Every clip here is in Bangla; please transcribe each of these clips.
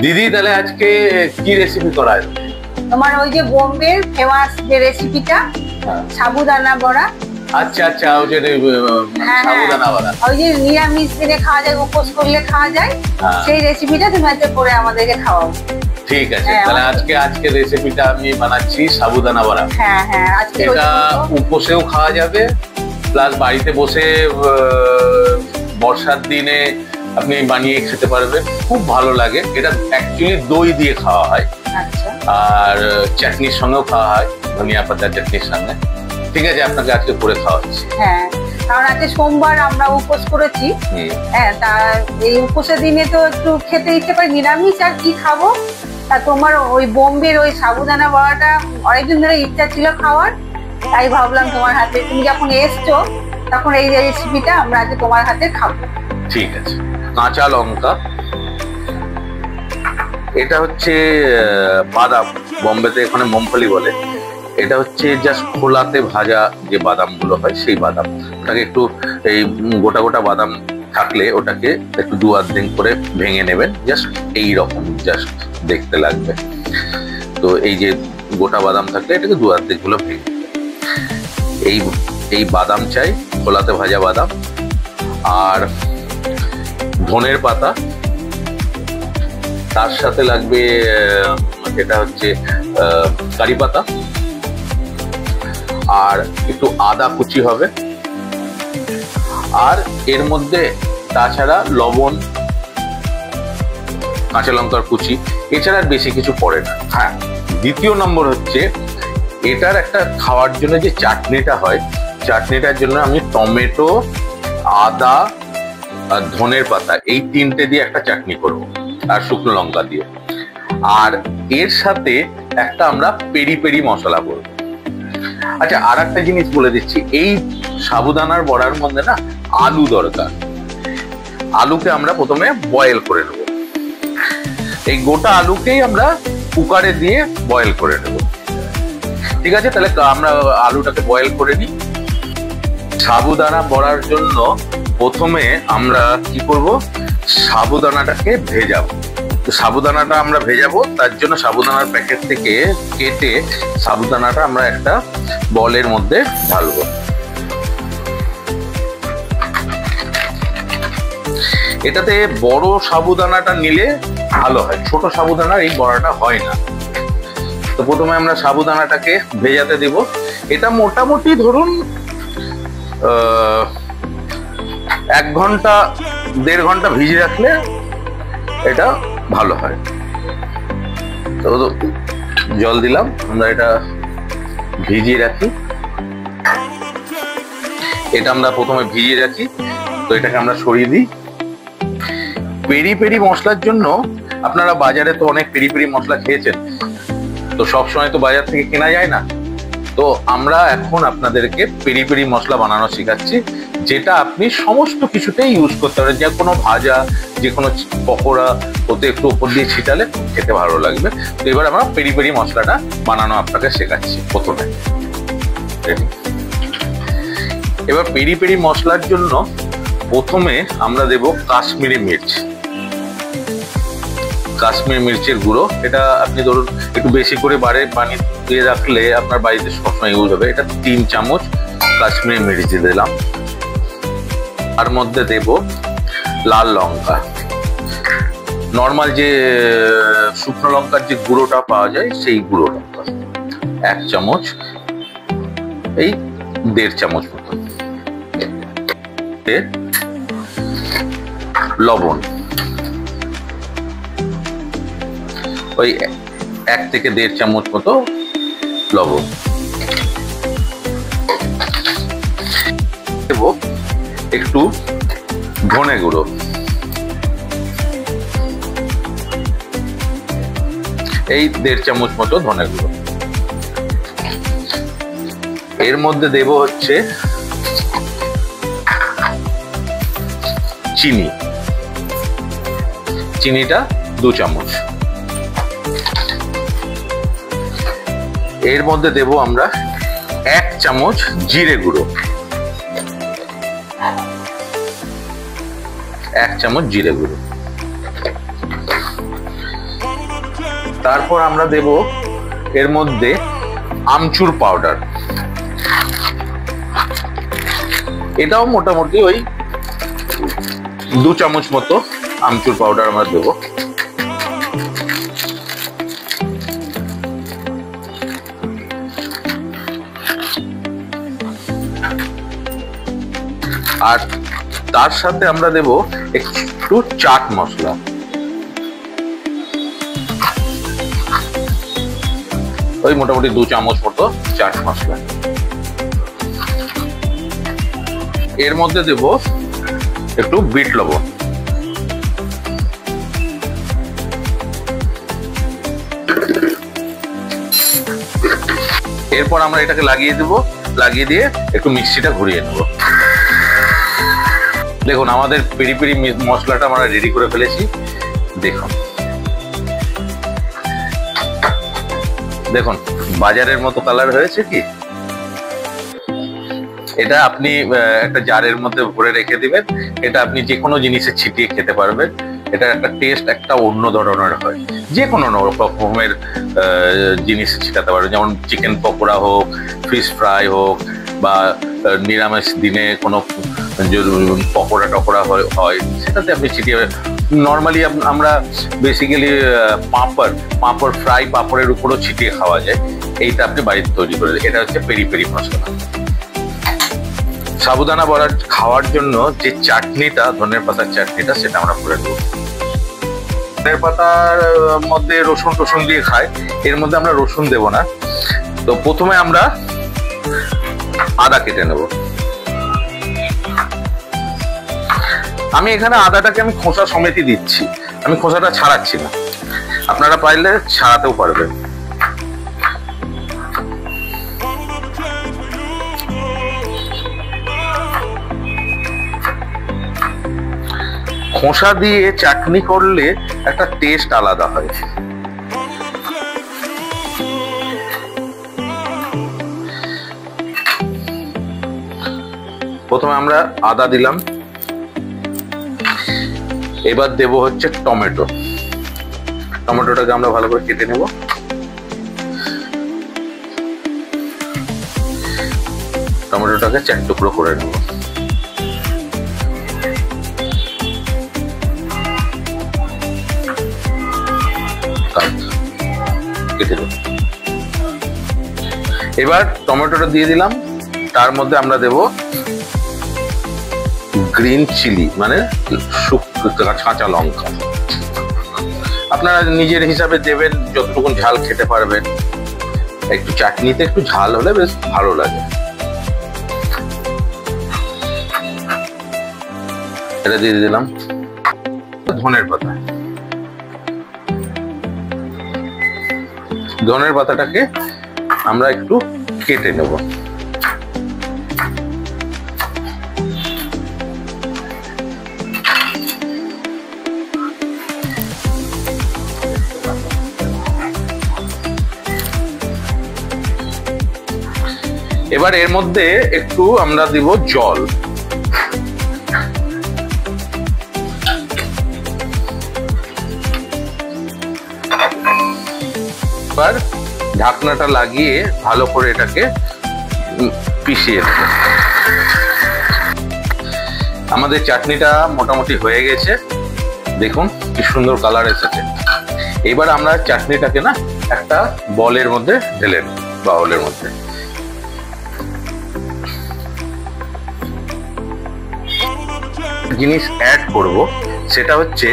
দিদি তাহলে আজকে কি রেসিপি করা আছে? তোমার ওই যে বোম্বের ফেমাস যে রেসিপিটা সাবুদানা বড়া। আচ্ছা আচ্ছা, ওই যে সাবুদানা বড়া, ওই যে নিরামিষ দিনে খাওয়া যায়, উপোস করলে খাওয়া যায়, সেই রেসিপিটা তুমি আজকে করে আমাদেরকে খাওয়াও। ঠিক আছে, তাহলে আজকে রেসিপিটা আমি বানাচ্ছি সাবুদানা বড়া। হ্যাঁ হ্যাঁ, আজকে এটা উপোসেও খাওয়া যাবে, প্লাস বাড়িতে বসে বর্ষার দিনে আপনি বানিয়ে খেতে পারবেন, খুব ভালো লাগে। এটা অ্যাকচুয়ালি দই দিয়ে খাওয়া হয়, আর চাটনির সঙ্গেও খাওয়া হয়, ধনিয়া পাতা চাটনির সঙ্গে। ঠিক আছে, আপনাকে আজকে করে খাওয়া হচ্ছে। হ্যাঁ, কারণ আজকে সোমবার আমরা উপোস করেছি। হ্যাঁ, তা এই উপোসের দিনে তো একটু খেতে ইচ্ছে করে নিরামিষ, আর কি খাবো। তা তোমার ওই বোম্বের ওই সাবুদানা বড়াটা অনেকদিন ধরে ইচ্ছা ছিল খাওয়ার, তাই ভাবলাম তোমার হাতে, তুমি যখন এসছো তখন এই রেসিপিটা আমরা আজকে তোমার হাতে খাবো। ঠিক আছে, কাঁচা লঙ্কা, এটা হচ্ছে বাদাম, বোম্বেতে এখানে মুংফলি বলে। এটা হচ্ছে জাস্ট খোলাতে ভাজা যে বাদাম গুলো হয়, সেই বাদাম। ওটাকে একটু এই গোটা গোটা বাদাম থাকলে ওটাকে একটু দু আধদিন করে ভেঙে নেবেন, জাস্ট এই রকম জাস্ট দেখতে লাগবে। তো এই যে গোটা বাদাম থাকলে এটাকে দু আধদিন গুলো ভেঙে, এই বাদাম চাই, খোলাতে ভাজা বাদাম। আর ধনের পাতা, তার সাথে লাগবে এটা হচ্ছে কারি পাতা, আর একটু আদা কুচি হবে, আর এর মধ্যে তাছাড়া লবণ, কাঁচা লঙ্কার কুচি, এছাড়া আর বেশি কিছু পড়ে না। হ্যাঁ, দ্বিতীয় নম্বর হচ্ছে এটার একটা খাওয়ার জন্য যে চাটনিটা হয়, চাটনিটার জন্য আমি টমেটো, আদা আর ধনের পাতা, এই তিনটে দিয়ে একটা চাটনি করব, আর শুকনো লঙ্কা দিয়ে। আর এর সাথে একটা আমরা পেরি পেরি মশলা করব। আচ্ছা, আর একটা জিনিস বলে দিচ্ছি, এই সাবুদানার বড়ার মধ্যে না আলু দরকার। আলুকে আমরা প্রথমে বয়েল করে নেব, এই গোটা আলুকেই আমরা কুকারে দিয়ে বয়েল করে নেব। ঠিক আছে, তাহলে আমরা আলুটাকে বয়েল করে নিই। সাবুদানা বড়ার জন্য প্রথমে আমরা কি করব, সাবুদানাটাকে ভেজাবো। তো সাবুদানাটা আমরা ভেজাবো, তার জন্য সাবুদানার প্যাকেট থেকে কেটে সাবুদানাটা আমরা একটা বলের মধ্যে ঢালবো। এটাতে বড় সাবুদানাটা নিলে ভালো হয়, ছোট সাবুদানার এই বড়াটা হয় না। তো প্রথমে আমরা সাবুদানাটাকে ভেজাতে দেব। এটা মোটামুটি ধরুন 1 ঘন্টা 1.5 ঘন্টা ভিজিয়ে রাখলে এটা ভালো হয়। তো জল দিলাম, আমরা এটা ভিজিয়ে রাখি। এটা আমরা প্রথমে ভিজিয়ে রাখি, তো এটাকে আমরা সরিয়ে দিই। পেরি পেরি মশলার জন্য আপনারা বাজারে তো অনেক পেরি পেরি মশলা খেয়েছেন, তো সবসময় তো বাজার থেকে কেনা যায় না। তো আমরা এখন আপনাদেরকে পেরি পেরি মশলা বানানো শেখাচ্ছি, যেটা আপনি সমস্ত কিছুতেই ইউজ করতে পারেন। যে কোনো ভাজা, যে কোনো পকোড়া, ওতে একটু উপর দিয়ে ছিটালে খেতে ভালো লাগবে। তো এবার আমরা পেরি পেরি মশলাটা বানানো আপনাকে শেখাচ্ছি। প্রথমে এবার পেরি পেরি মশলার জন্য প্রথমে আমরা দেব কাশ্মীরি মির্চ, কাশ্মীরি মির্চের গুঁড়ো। এটা আপনি ধরুন একটু বেশি করে বানিয়ে রাখলে আপনার বাড়িতে সবসময় ইউজ হবে। এটা 3 চামচ কাশ্মীরি মির্চ দিলাম। তার মধ্যে দেব লাল লঙ্কা, নর্মাল যে শুকনো লঙ্কার যে গুঁড়োটা পাওয়া যায়, সেই গুঁড়ো লঙ্কা 1 চামচ, এই 1.5 চামচ মতো। লবণ ওই 1 থেকে 1.5 চামচ মতো লবণ দেব। একটু ধনে গুঁড়ো, এই 1.5 চামচ মতো ধনে গুঁড়ো। এর মধ্যে দেব হচ্ছে চিনি, চিনিটা 2 চামচ। এর মধ্যে দেব আমরা 1 চামচ জিরে গুঁড়ো, 1 চামচ জিরে গুঁড়ো। তারপর আমরা দেব এর মধ্যে আমচুর পাউডার। এটাও মোটামুটি ওই 2 চামচ মতো আমচুর পাউডার আমরা দেব। আর তার সাথে আমরা দেব একটু চাট মশলা। ওই মোটামুটি 2 চামচ মতো চাট মশলা। এর মধ্যে দেব একটু বিট লবণ। এরপর আমরা এটাকে লাগিয়ে দেব, লাগিয়ে দিয়ে একটু মিক্সিটা ঘুরিয়ে নেব। দেখুন আমাদের পেরি পেরি মশলাটা আমরা রেডি করে ফেলেছি। দেখুন দেখুন বাজারের মতো কালার হয়েছে কি? এটা আপনি একটা জারের মধ্যে ভরে রেখে দিবেন, এটা আপনি যে কোনো জিনিসে ছিটিয়ে খেতে পারবেন। এটা একটা টেস্ট একটা অন্য ধরনের হয়, যে কোনো রকমের জিনিস ছিটাতে পারবেন, যেমন চিকেন পকোড়া হোক, ফিশ ফ্রাই হোক, বা নিরামিষ দিনে কোনো পকোড়া টকোড়া হয় সেটাতে আপনি ছিটিয়ে। নর্মালি আমরা বেসিক্যালি পাঁপড় ফ্রাই পাঁপড়ের উপরও ছিটিয়ে খাওয়া যায়। এইটা আপনি বাড়িতে তৈরি করে, এটা হচ্ছে পেরি পেরি মশলা। সাবুদানা বড়া খাওয়ার জন্য যে চাটনিটা, ধনের পাতার চাটনিটা, সেটা আমরা করে দেবো। ধনের পাতার মধ্যে রসুন টসুন দিয়ে খায়, এর মধ্যে আমরা রসুন দেব না। তো প্রথমে আমরা আদা কেটে নেব। আমি এখানে আদাটাকে আমি খোসা সমেতই দিচ্ছি, আমি খোসাটা ছাড়াচ্ছি না। আপনারা পাইলে ছাড়াতেও পারবেন। খোসা দিয়ে চাটনি করলে একটা টেস্ট আলাদা হয়। প্রথমে আমরা আদা দিলাম, এবার দেব হচ্ছে টমেটো। টমেটোটাকে আমরা ভালো করে কেটে নেব। টমেটোটাকে 4 টুকরো করে নেব। কেটে দেব। এবার টমেটোটা দিয়ে দিলাম, তার মধ্যে আমরা দেব গ্রিন চিলি, মানে কাঁচা লঙ্কা। আপনারা নিজের হিসাবে দেবেন, যতটুকু ঝাল খেতে পারবেন। একটু চাটনিতে একটু ঝাল হলে বেশ ভালো লাগে। এটা দিয়ে দিলাম ধনের পাতা। ধনের পাতাটাকে আমরা একটু কেটে নেব। এবার এর মধ্যে একটু আমরা দিব জল। এবার ঢাকনাটা লাগিয়ে ভালো করে এটাকে পিষিয়ে দেব। আমাদের চাটনিটা মোটামুটি হয়ে গেছে, দেখুন কি সুন্দর কালার এসেছে। এবার আমরা চাটনিটাকে না একটা বলের মধ্যে ঢেলে নেব, বাউলের মধ্যে। জিনিস অ্যাড করব, সেটা হচ্ছে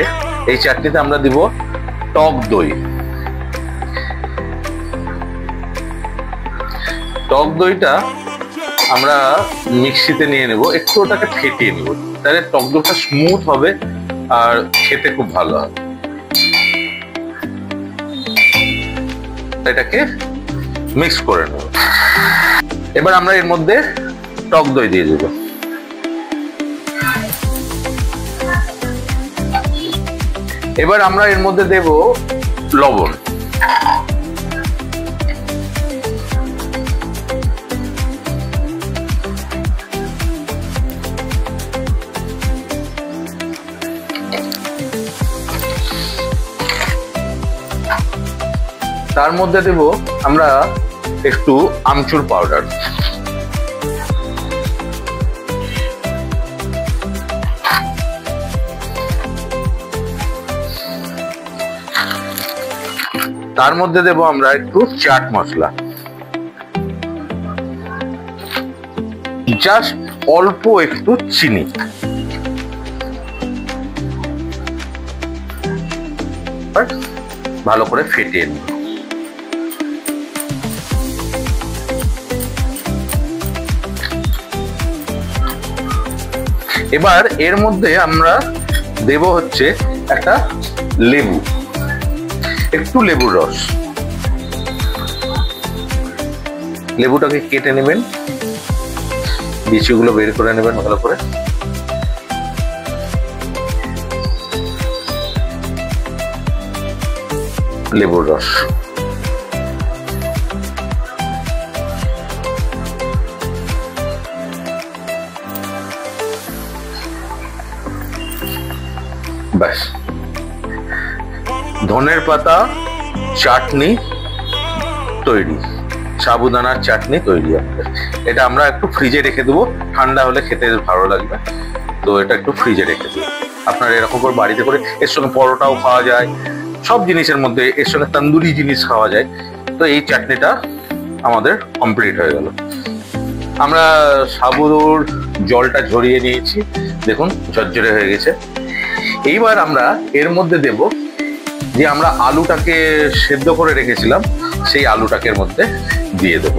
এই চাটনিতে আমরা দিব টক দই। টক দইটা আমরা মিক্সিতে নিয়ে নেব, একটু ওটাকে ফেটিয়ে নেব, তাহলে টক দইটা স্মুথ হবে আর খেতে খুব ভালো হবে। এটাকে মিক্স করে নেব। এবার আমরা এর মধ্যে টক দই দিয়ে দেব। এবার আমরা এর মধ্যে দেব লবণ। তার মধ্যে দেব আমরা একটু আমচুর পাউডার, তার মধ্যে দেব আমরা একটু চাট মশলা, জাস্ট অল্প একটু চিনি, ভালো করে ফেটিয়ে নিই। এবার এর মধ্যে আমরা দেব হচ্ছে একটা লেবু, একটু লেবুর রস। লেবুটাকে কেটে নেবেন, বিচিগুলো বের করে নেবেন ভালো করে। লেবুর রস, ব্যাস ধনের পাতা চাটনি তৈরি, সাবুদানার চাটনি তৈরি। এটা আমরা একটু ফ্রিজে রেখে দেবো, ঠান্ডা হলে খেতে ভালো লাগবে, তো এটা একটু ফ্রিজে রেখে দেবো। আপনারা এরকম করে বাড়িতে করে, এর সঙ্গে পরোটাও খাওয়া যায়, সব জিনিসের মধ্যে এর সঙ্গে তন্দুরি জিনিস খাওয়া যায়। তো এই চাটনিটা আমাদের কমপ্লিট হয়ে গেল। আমরা সাবুর জলটা ঝরিয়ে নিয়েছি, দেখুন ঝরঝরে হয়ে গেছে। এইবার আমরা এর মধ্যে দেব যে আমরা আলুটাকে সেদ্ধ করে রেখেছিলাম, সেই আলুটাকে এর মধ্যে দিয়ে দেব।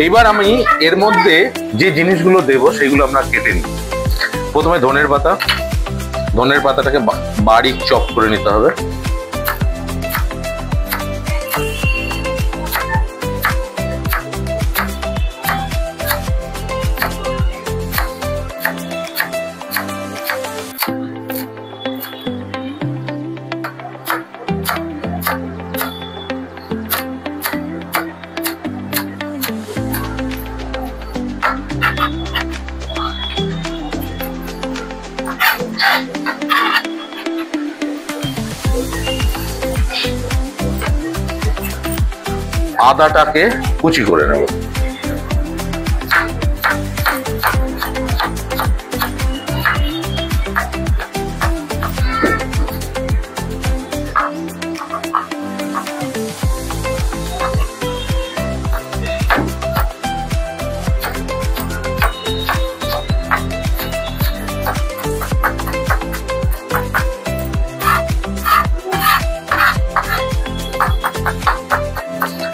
এইবার আমি এর মধ্যে যে জিনিসগুলো দেব সেগুলো আমরা কেটে নিই। প্রথমে ধনের পাতা, ধনের পাতাটাকে বারিক চপ করে নিতে হবে। আদাটাকে কুচি করে নেব।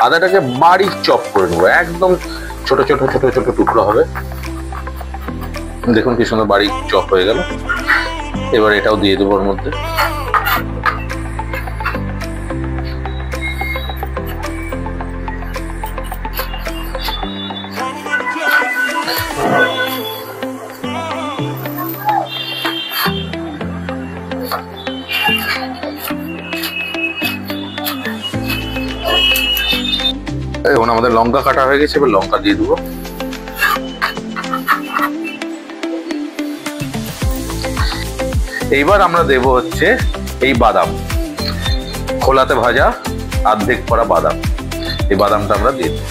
আদাটাকে বারিক চপ করে নেবো, একদম ছোট ছোট ছোট ছোট টুকরো হবে। দেখুন কি সুন্দর বারিক চপ হয়ে গেল। এবার এটাও দিয়ে দেবো ওর মধ্যে। এখন আমাদের লঙ্কা কাটা হয়ে গেছে, এবার লঙ্কা দিয়ে দেবো। এইবার আমরা দেব হচ্ছে এই বাদাম, খোলাতে ভাজা অর্ধেক করা বাদাম, এই বাদামটা আমরা দিয়ে দেব।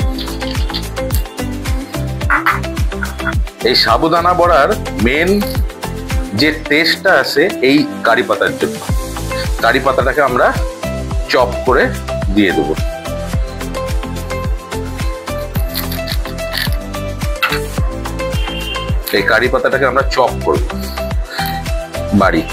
এই সাবুদানা বড়ার মেন যে টেস্টটা আছে এই কারি পাতার জন্য। কারি পাতাটাকে আমরা চপ করে দিয়ে দেবো। এই কারি পাতাটাকে আমরা চপ করব বারিক।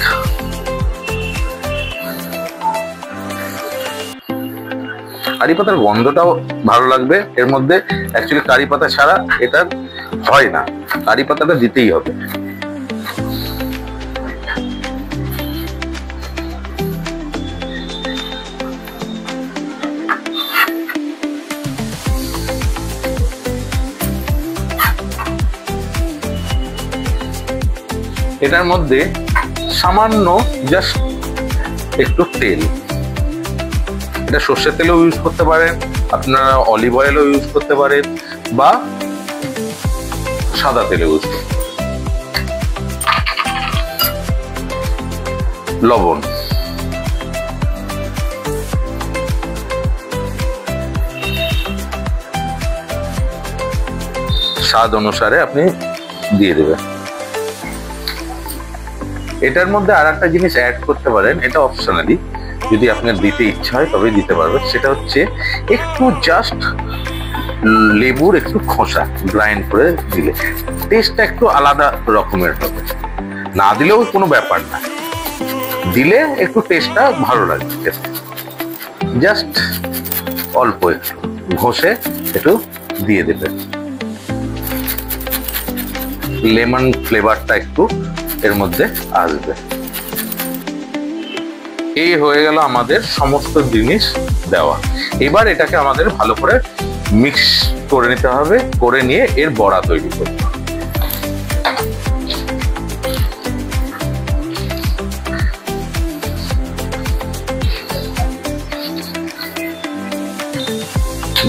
কারি পাতার গন্ধটাও ভালো লাগবে এর মধ্যে। অ্যাকচুয়ালি কারি পাতা ছাড়া এটা হয় না, কারি পাতাটা দিতেই হবে। এটার মধ্যে সামান্য জাস্ট একটু তেল, এটা সর্ষের তেলও ইউজ করতে পারেন, আপনারা অলিভ অয়েলও ইউজ করতে পারেন, বা সাদা তেলে ভাজবো। লবণ, স্বাদ অনুসারে আপনি দিয়ে দেবেন। এটার মধ্যে আর একটা জিনিস অ্যাড করতে পারেন, এটা অপশনালি, যদি আপনার দিতে ইচ্ছা হয় তবে দিতে পারবেন। সেটা হচ্ছে একটু জাস্ট লেবুর একটু খোসা গ্রাইন্ড করে দিলে টেস্টটা একটু আলাদা রকমের হবে। না দিলেও কোনো ব্যাপার না, দিলে একটু টেস্টটা ভালো লাগবে। জাস্ট অল্প একটু ঘষে একটু দিয়ে দেবেন, লেমন ফ্লেভারটা একটু এর মধ্যে আসবে। এই হয়ে গেল আমাদের সমস্ত জিনিস দেওয়া। এবার এটাকে আমাদের ভালো করে মিক্স করে নিতে হবে, করে নিয়ে এর বড়া তৈরি করতে হবে।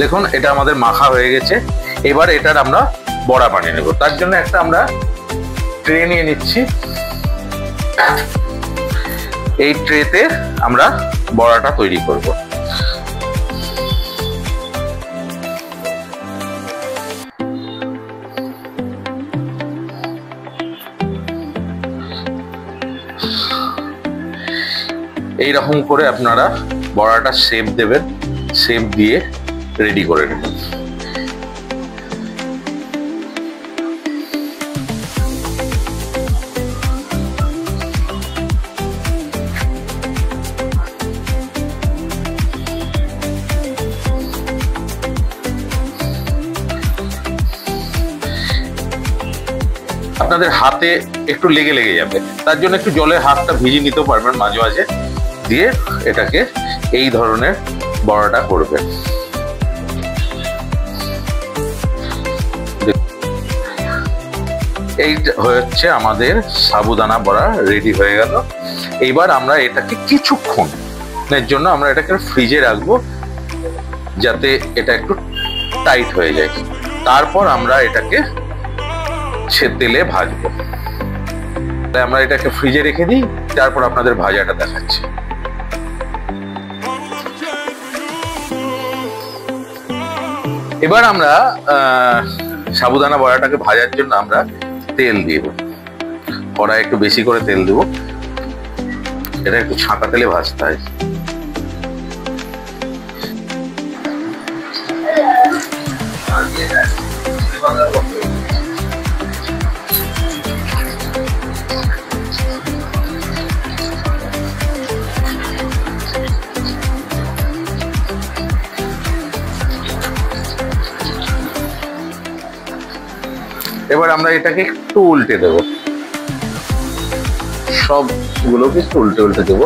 দেখুন এটা আমাদের মাখা হয়ে গেছে। এবার এটার আমরা বড়া বানিয়ে নেব। তার জন্য একটা আমরা ট্রে নিয়ে নিচ্ছি। এই ট্রেতে আমরা বড়াটা তৈরি করব। এইরকম করে আপনারা বড়াটা শেপ দেবেন, শেপ দিয়ে রেডি করে নেবেন। আপনাদের হাতে একটু লেগে যাবে, তার জন্য একটু জলে হাতটা ভিজিয়ে নিতেও পারবেন মাঝে মাঝে, দিয়ে এটাকে এই ধরনের বড়াটা করবেন। এই হচ্ছে আমাদের সাবুদানা বড়া রেডি হয়ে গেল। এইবার আমরা এটাকে কিছুক্ষণের জন্য আমরা এটাকে ফ্রিজে রাখবো, যাতে এটা একটু টাইট হয়ে যায়। তারপর আমরা এটাকে তেলে ভাজবো। তাই আমরা এটাকে ফ্রিজে রেখে দিই, তারপর আপনাদের ভাজাটা দেখাচ্ছি। এবার আমরা সাবুদানা বড়াটাকে ভাজার জন্য আমরা তেল দিব, কড়াই একটু বেশি করে তেল দেব। এটা একটু ছাঁকা তেলে ভাজতে হয়। এবার আমরা এটাকে একটু উল্টে দেব, সবগুলোকে একটু উল্টে উল্টে দেব।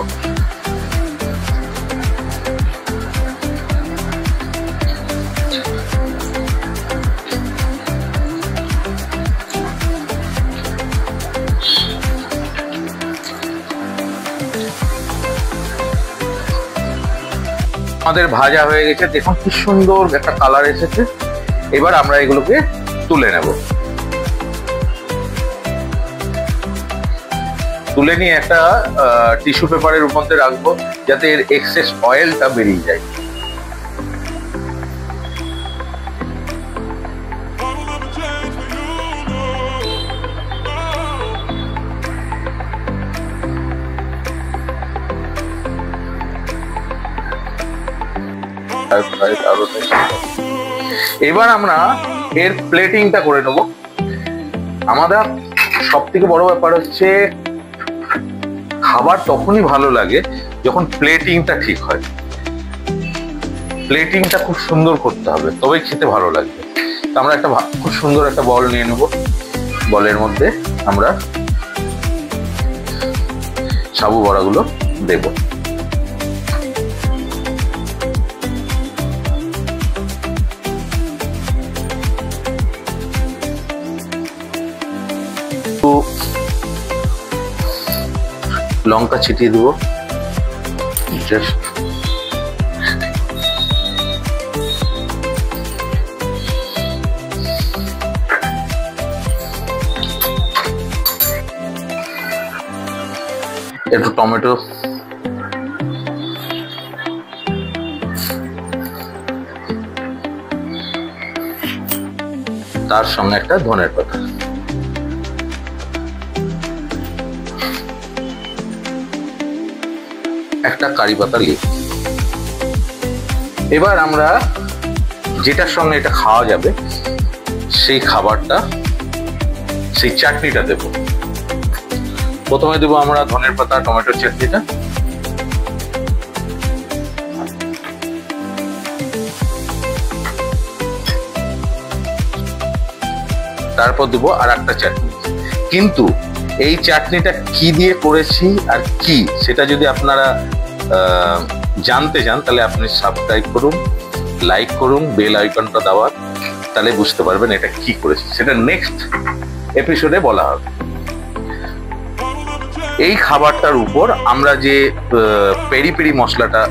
আমাদের ভাজা হয়ে গেছে, দেখুন কি সুন্দর একটা কালার এসেছে। এবার আমরা এগুলোকে তুলে নেব। তুলে নিয়ে একটা টিস্যু পেপারের মধ্যে রাখবো, যাতে এর এক্সেস অয়েলটা বেরিয়ে যায়। এবার আমরা এর প্লেটিংটা করে নেব। আমাদের সব থেকে বড় ব্যাপার হচ্ছে খাবার তখনই ভালো লাগে যখন প্লেটিংটা ঠিক হয়। প্লেটিংটা খুব সুন্দর করতে হবে, তবেই খেতে ভালো লাগবে। তো আমরা একটা খুব সুন্দর একটা বল নিয়ে নেব। বলের মধ্যে আমরা সাবু বড়াগুলো দেব। লঙ্কা ছিটিয়ে দেবো, জাস্ট একটু টমেটো, তার সঙ্গে একটা ধনের পাতা, একটা কারি পাতা লিভ। এবার আমরা যেটার সঙ্গে এটা খাওয়া যাবে সেই খাবারটা, সেই চাটনিটা দেব। প্রথমে দেবো আমরা ধনের পাতা টমেটোর চাটনিটা, তারপর দেবো আর একটা চাটনি। কিন্তু এই চাটনিটা কি দিয়ে করেছি আর কি সেটা যদি আপনারা জানতে চান তাহলে আপনি সাবস্ক্রাইব করুন, লাইক করুন, বেল আইকনটা দাবান, তাহলে বুঝতে পারবেন এটা কি করেছি। সেটা নেক্সট এপিসোডে বলা হবে। এই খাবারটার উপর আমরা যে পেরি পেরি মশলাটা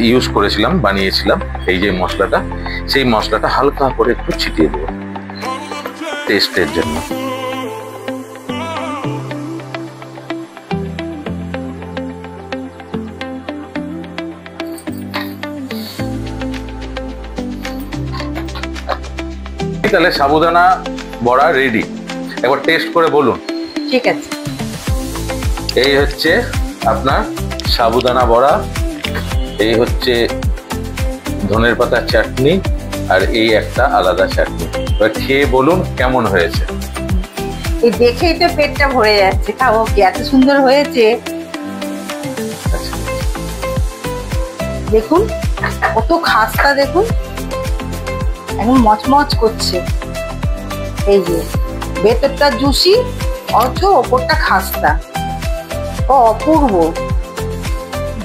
ইউজ করেছিলাম, বানিয়েছিলাম, এই যে মশলাটা, সেই মশলাটা হালকা করে একটু ছিটিয়ে দেবো টেস্টের জন্য। তাহলে সাবুদানা বড়া রেডি, একবার টেস্ট করে বলুন। ঠিক আছে, এই হচ্ছে আপনার সাবুদানা বড়া, এই হচ্ছে ধনের পাতার চাটনি, আর এই একটা আলাদা চাটনি। এবার খেয়ে বলুন কেমন হয়েছে। এই দেখেই তো পেটটা ভরে যাচ্ছে, খাবো কি, এত সুন্দর হয়েছে। দেখুন কত খাস্তা, দেখুন এখন মচমচ করছে। এই যে ভেতরটা জুসি, অথচ ওপরটা খাস্তা, ও অপূর্ব।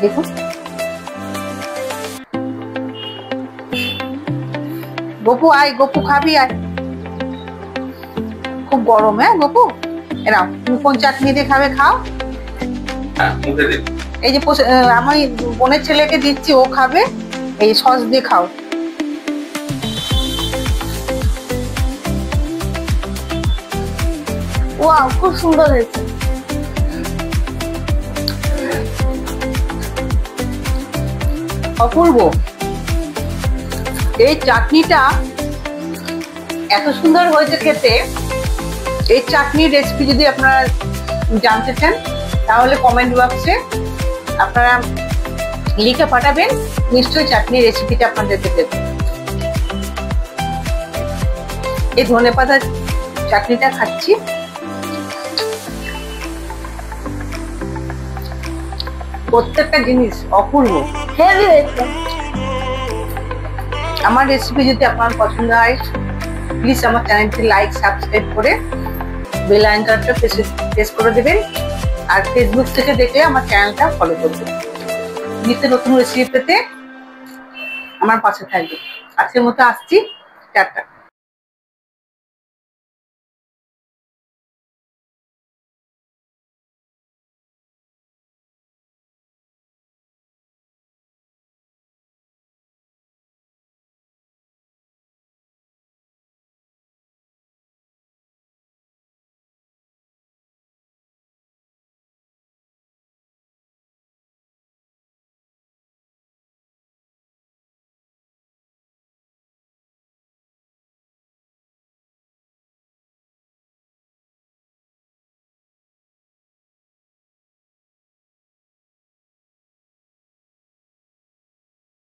দেখুন গপু আয়, গপু খাবি আয়, খুব গরম। হ্যাঁ গপু, এরাও তুমি কোন চাটনি দিয়ে খাবে খাও। এই যে আমি বোনের ছেলেকে দিচ্ছি, ও খাবে, এই সস দিয়ে খাও। ওয়াও, খুব সুন্দর হয়েছে। অপূর্ব। এই চাটনিটা এত সুন্দর হয়েছে খেতে। এই চাটনির রেসিপি যদি আপনারা জানতে চান তাহলে কমেন্ট বক্সে আপনারা লিখে পাঠাবেন, নিশ্চয়ই চাটনির রেসিপিটা আপনাদেরকে দেব। এই ধনেপাতার চাটনিটা খাচ্ছি, প্রত্যেকটা জিনিস অপূর্ব। আমার রেসিপি যদি আপনার পছন্দ হয় প্লিজ আমার চ্যানেলটি লাইক সাবস্ক্রাইব করে বেল আইকনটা প্রেস করে দেবেন, আর ফেসবুক থেকে দেখলে আমার চ্যানেলটা ফলো করবেন। নিত্য নতুন রেসিপি পেতে আমার পাশে থাকবে। আজকের মতো আসছি, টাটা।